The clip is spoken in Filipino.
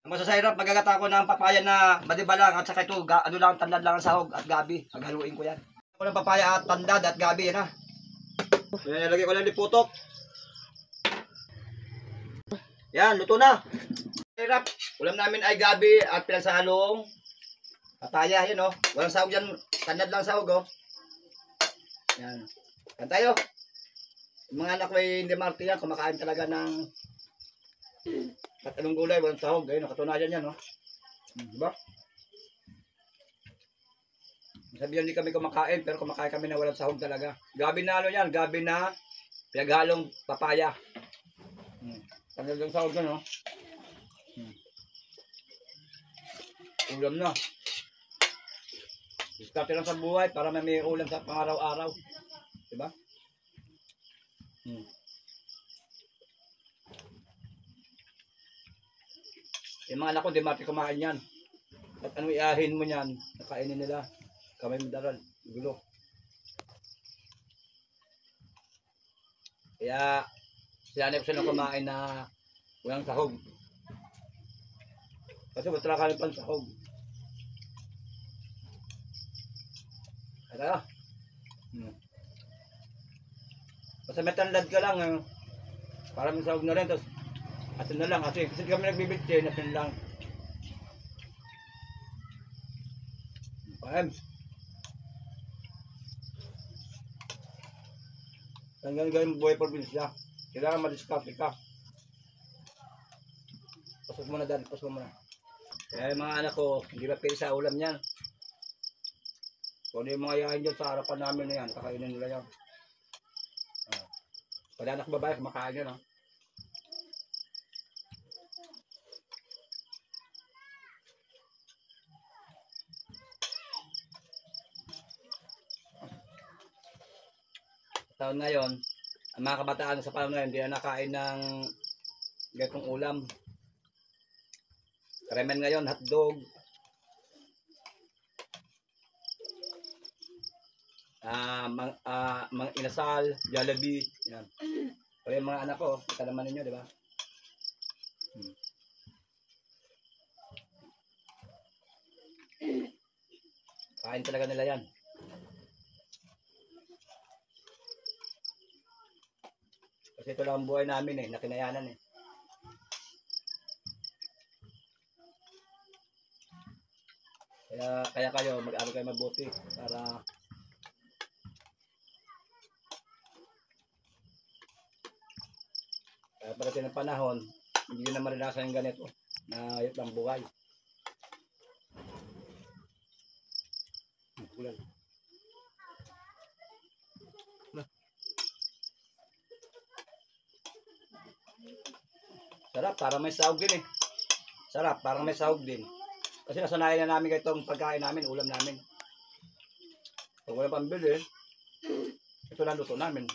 Masasarap, magagata ko ng papaya na madibalang at saka ito, ano lang, tandad lang ang sahog at gabi. Paghaluin ko yan. Ako ng papaya at tandad at gabi, yan ha. Yan, nilagay ko lang liputok. Yan, luto na. Sarap. Ulam namin ay gabi at pinagsahalong papaya, yun o. Walang sahog yan, tandad lang sahog o. Yan. Yan tayo. Yung mga anak ko ay hindi marti yan, kumakain talaga ng at anong gulay, walang sahog. Ayun, nakatunayan yan, no? Diba? Sabihan hindi kami kumakain, pero kumakain kami na walang sahog talaga. Gabi na ano yan, gabi na pinaghalong papaya. Talagang sahog na, no? Ulam na. Diskarte lang sa buhay para may ulam sa pangaraw-araw. Diba? Yung mga anak ko, di mati kumain yan. At anong iahin mo yan, nakainin nila. Kamay mo daral, gulo. Kaya, sinanay ko sila kumain na walang sahog. Kasi basta lang kami pang sahog. Kaya, basta may tanlad ka lang, para may sahog na rin, tapos atin na lang kasi kami nagbibitsin, atin lang. Paham. Hanggang gawin buhay probinsya. Kailangan madiskarte ka. Pasok mo na dad, pasok mo na. Kaya yung mga anak ko, hindi ba pili sa ulam yan. Kung yung mga yahin dyan sa harapan namin na yan, kakainin nila yan. Pala anak babae, kumakain yan. Taon ngayon, ang mga kabataan sa panahon ngayon, hindi na nakain ng gatong ulam. Karemen ngayon, hotdog, mang inasal, Jollibee, yan. Pero yung mga anak ko, kita naman ninyo, di ba? Kain talaga nila yan. Kasi ito lang ang buhay namin nakinayanan Kaya kayo, mag-aral kayo mabuti para parating ng panahon, hindi nyo na maranasan yung ganito na ayot ang buhay. Sarap, parang may sahog din Sarap, parang may sahog din. Kasi nasanayan na namin itong pagkain namin, ulam namin. Pag wala pambili, ito lang luto namin.